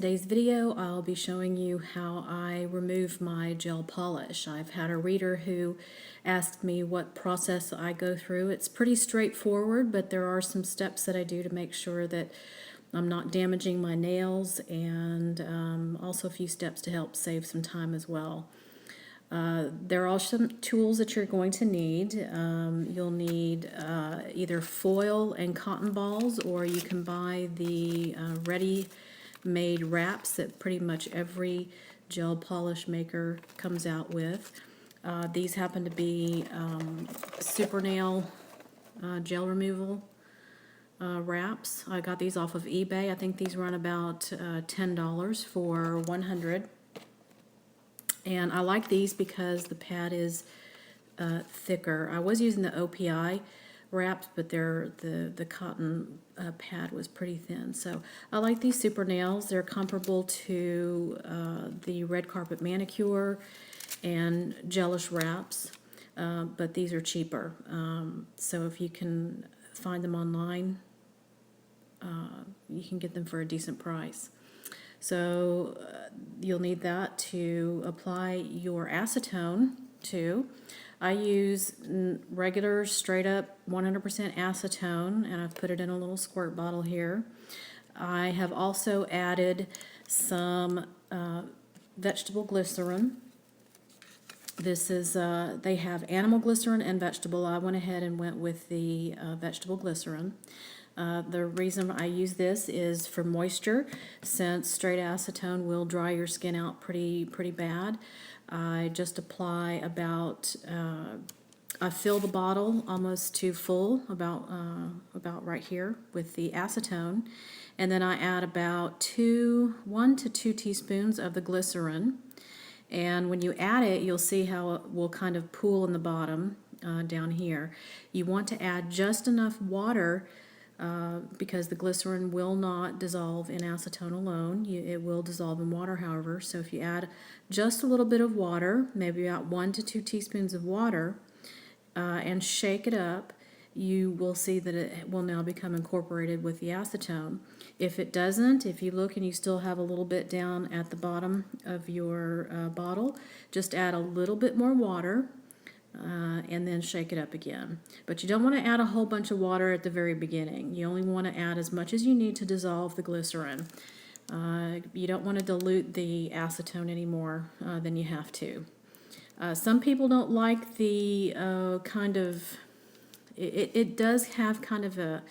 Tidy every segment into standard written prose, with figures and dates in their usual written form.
today's video, I'll be showing you how I remove my gel polish. I've had a reader who asked me what process I go through. It's pretty straightforward, but there are some steps that I do to make sure that I'm not damaging my nails, and also a few steps to help save some time as well. There are some tools that you're going to need. You'll need either foil and cotton balls, or you can buy the ready-made wraps that pretty much every gel polish maker comes out with. These happen to be super nail gel removal wraps. I got these off of eBay. I think these run about $10 for 100. And I like these because the pad is thicker. I was using the OPI wraps, but the cotton pad was pretty thin. So I like these super nails. They're comparable to the red carpet manicure and gelish wraps, but these are cheaper. So if you can find them online, you can get them for a decent price. So you'll need that to apply your acetone to. I use regular straight up 100% acetone, and I've put it in a little squirt bottle here. I have also added some vegetable glycerin. This is, they have animal glycerin and vegetable. I went ahead and went with the vegetable glycerin. The reason I use this is for moisture, since straight acetone will dry your skin out pretty bad. I just apply about, I fill the bottle almost to full, about right here with the acetone, and then I add about 1 to 2 teaspoons of the glycerin. And when you add it, you'll see how it will kind of pool in the bottom down here. You want to add just enough water because the glycerin will not dissolve in acetone alone. It will dissolve in water, however. So if you add just a little bit of water, maybe about 1 to 2 teaspoons of water, and shake it up, you will see that it will now become incorporated with the acetone. If it doesn't, if you look and you still have a little bit down at the bottom of your bottle, just add a little bit more water. And then shake it up again. But you don't want to add a whole bunch of water at the very beginning. You only want to add as much as you need to dissolve the glycerin. You don't want to dilute the acetone any more than you have to. Some people don't like the kind of, it does have kind of a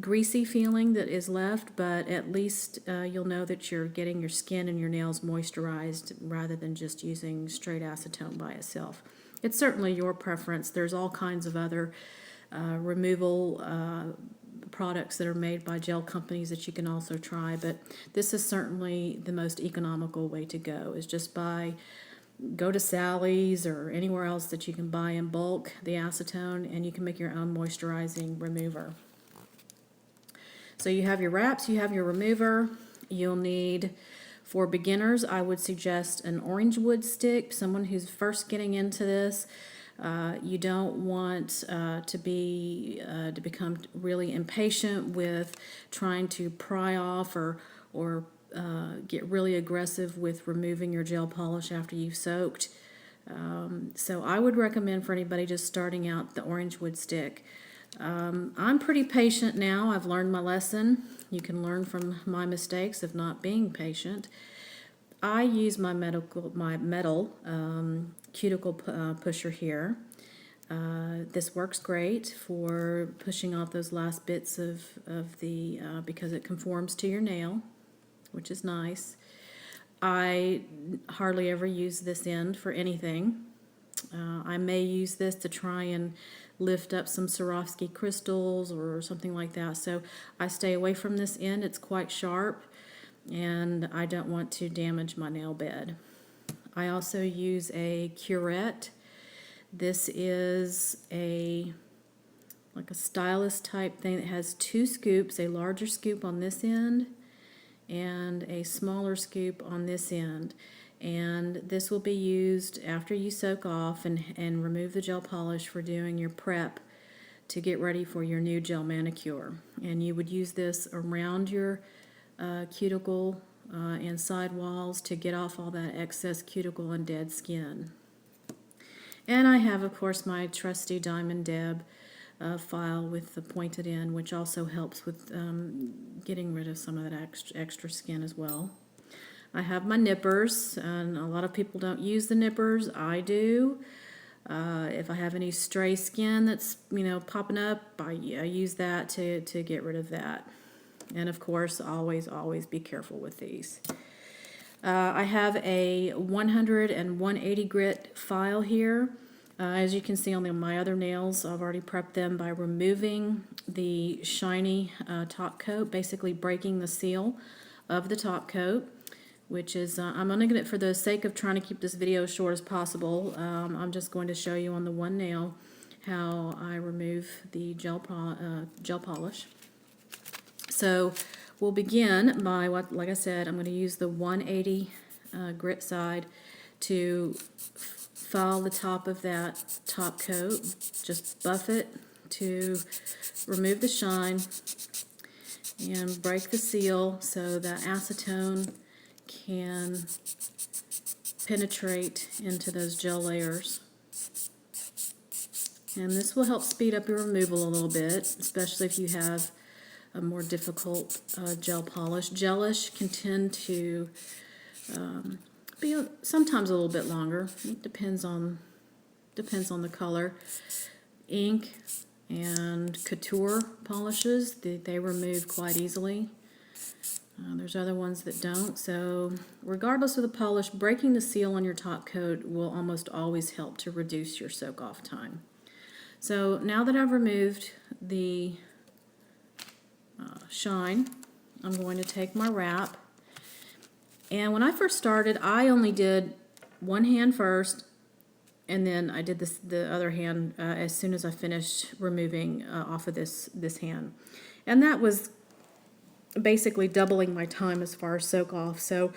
greasy feeling that is left, but at least you'll know that you're getting your skin and your nails moisturized rather than just using straight acetone by itself. It's certainly your preference. There's all kinds of other removal products that are made by gel companies that you can also try, but this is certainly the most economical way to go, is just go to Sally's or anywhere else that you can buy in bulk the acetone, and you can make your own moisturizing remover. So you have your wraps, you have your remover. You'll need, for beginners, I would suggest an orange wood stick, someone who's first getting into this. You don't want to become really impatient with trying to pry off or get really aggressive with removing your gel polish after you've soaked. So I would recommend for anybody just starting out the orange wood stick. I'm pretty patient now. I've learned my lesson. You can learn from my mistakes of not being patient. I use my metal cuticle pusher here. This works great for pushing off those last bits of the, because it conforms to your nail, which is nice. I hardly ever use this end for anything. I may use this to try and lift up some Swarovski crystals or something like that. So I stay away from this end. It's quite sharp, and I don't want to damage my nail bed. I also use a curette. This is like a stylus type thing that has 2 scoops, a larger scoop on this end and a smaller scoop on this end. And this will be used after you soak off and remove the gel polish for doing your prep to get ready for your new gel manicure. And you would use this around your cuticle and side walls to get off all that excess cuticle and dead skin. And I have, of course, my trusty Diamond Deb file with the pointed end, which also helps with getting rid of some of that extra skin as well. I have my nippers, and a lot of people don't use the nippers. I do. If I have any stray skin that's, popping up, I use that to get rid of that. And of course, always be careful with these. I have a 100 and 180 grit file here. As you can see on my other nails, I've already prepped them by removing the shiny top coat, basically breaking the seal of the top coat, which is, I'm only going to, for the sake of trying to keep this video short as possible, I'm just going to show you on the one nail how I remove the gel polish. So we'll begin by, like I said, I'm going to use the 180 grit side to file the top of that top coat. Just buff it to remove the shine and break the seal so that acetone can penetrate into those gel layers. And this will help speed up your removal a little bit, especially if you have a more difficult gel polish. Gelish can tend to be sometimes a little bit longer. It depends on the color. Ink and couture polishes, they remove quite easily. There's other ones that don't. So regardless of the polish, breaking the seal on your top coat will almost always help to reduce your soak off time. So now that I've removed the shine, I'm going to take my wrap. And when I first started, I only did one hand first, and then I did the other hand as soon as I finished removing off of this hand. And that was basically doubling my time as far as soak off. So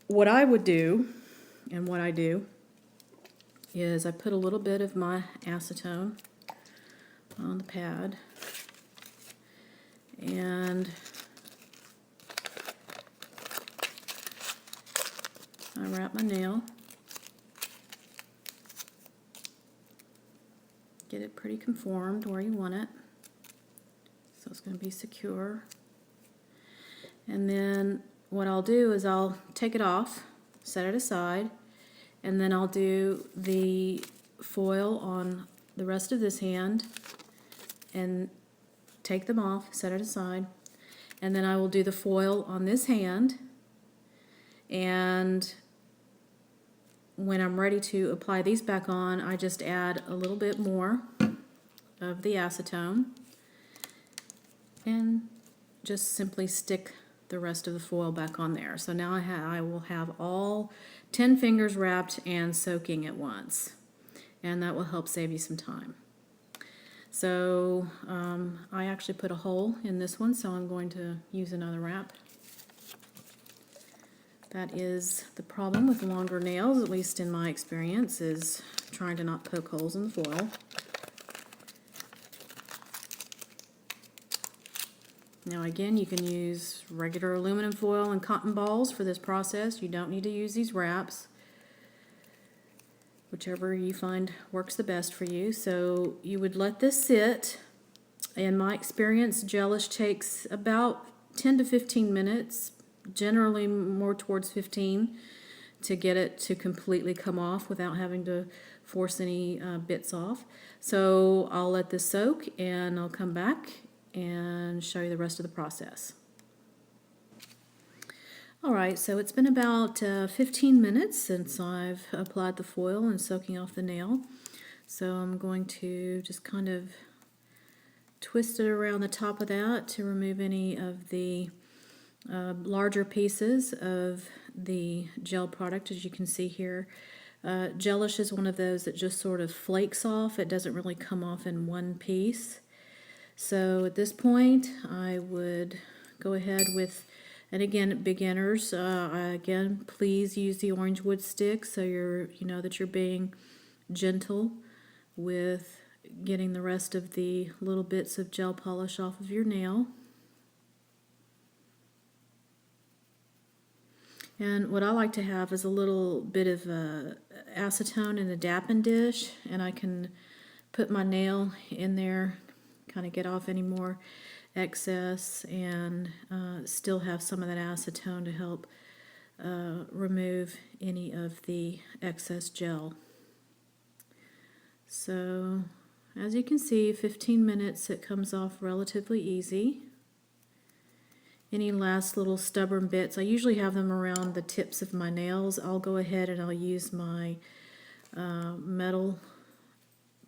what I would do, and what I do, is I put a little bit of my acetone on the pad, and I wrap my nail, get it pretty conformed where you want it, so it's going to be secure. And then what I'll do is I'll take it off, set it aside, and then I'll do the foil on the rest of this hand and take them off, set it aside, and then I will do the foil on this hand. And when I'm ready to apply these back on, I just add a little bit more of the acetone and just simply stick the rest of the foil back on there. So now I will have all 10 fingers wrapped and soaking at once, and that will help save you some time. So I actually put a hole in this one, so I'm going to use another wrap. That is the problem with longer nails, at least in my experience, is trying to not poke holes in the foil. Now again, you can use regular aluminum foil and cotton balls for this process. You don't need to use these wraps. Whichever you find works the best for you. So you would let this sit. In my experience, gelish takes about 10 to 15 minutes, generally more towards 15, to get it to completely come off without having to force any bits off. So I'll let this soak and I'll come back and show you the rest of the process. Alright, so it's been about 15 minutes since I've applied the foil and soaking off the nail. So I'm going to just kind of twist it around the top of that to remove any of the larger pieces of the gel product. As you can see here, gelish is one of those that just sort of flakes off. It doesn't really come off in one piece. So at this point I would go ahead with, and again, beginners, again, please use the orange wood stick so you know that you're being gentle with getting the rest of the little bits of gel polish off of your nail. And what I like to have is a little bit of acetone in a dapping dish, and I can put my nail in there, kind of get off any more excess, and still have some of that acetone to help remove any of the excess gel. So as you can see, 15 minutes, it comes off relatively easy. Any last little stubborn bits, I usually have them around the tips of my nails. I'll go ahead and I'll use my metal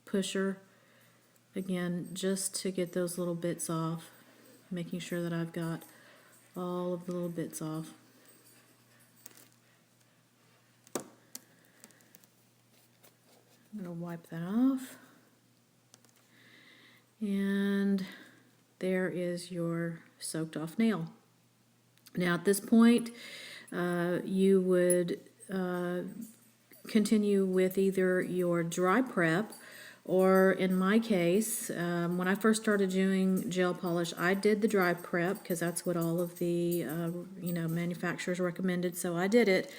pusher again just to get those little bits off, making sure that I've got all of the little bits off. I'm going to wipe that off. And there is your soaked off nail. Now at this point, you would continue with either your dry prep, or in my case, when I first started doing gel polish, I did the dry prep because that's what all of the manufacturers recommended, so I did it.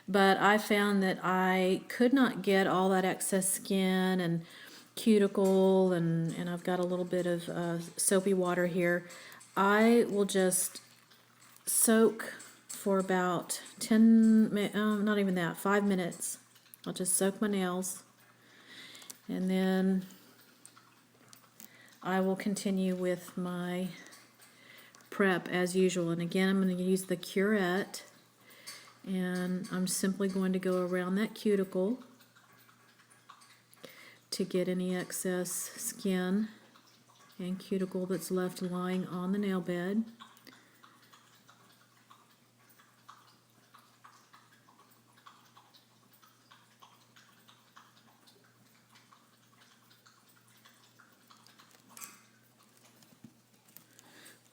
But I found that I could not get all that excess skin and cuticle, and I've got a little bit of soapy water here. I will just soak for about 5 minutes. I'll just soak my nails, and then I will continue with my prep as usual. And again, I'm going to use the curette, and I'm simply going to go around that cuticle to get any excess skin and cuticle that's left lying on the nail bed.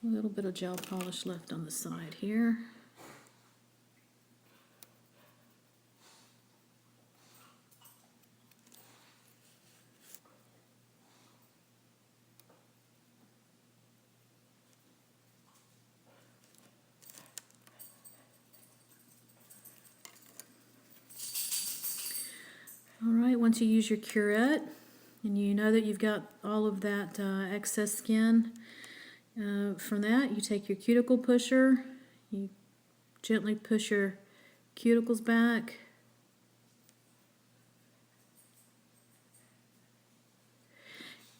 A little bit of gel polish left on the side here. Alright, once you use your curette and you know that you've got all of that excess skin, from that you take your cuticle pusher, you gently push your cuticles back,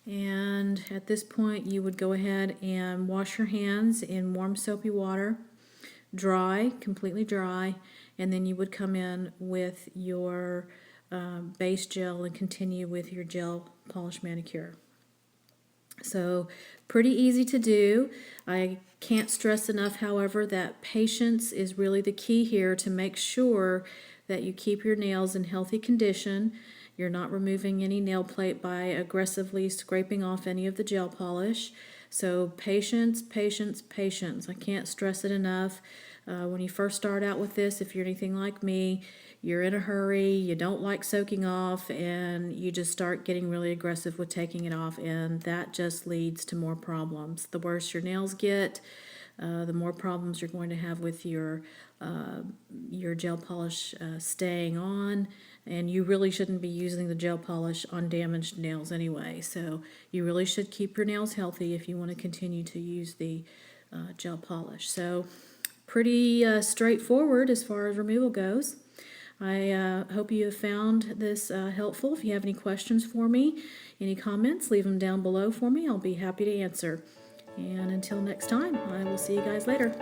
and at this point you would go ahead and wash your hands in warm soapy water, dry, completely dry, and then you would come in with your base gel and continue with your gel polish manicure. So pretty easy to do. I can't stress enough, however, that patience is really the key here to make sure that you keep your nails in healthy condition. You're not removing any nail plate by aggressively scraping off any of the gel polish. So patience, patience, patience. I can't stress it enough. When you first start out with this, if you're anything like me, you're in a hurry, you don't like soaking off, and you just start getting really aggressive with taking it off, and that just leads to more problems. The worse your nails get, the more problems you're going to have with your gel polish staying on, and you really shouldn't be using the gel polish on damaged nails anyway. So you really should keep your nails healthy if you want to continue to use the gel polish. So pretty straightforward as far as removal goes. I hope you have found this helpful. If you have any questions for me, any comments, leave them down below for me. I'll be happy to answer. And until next time, I will see you guys later.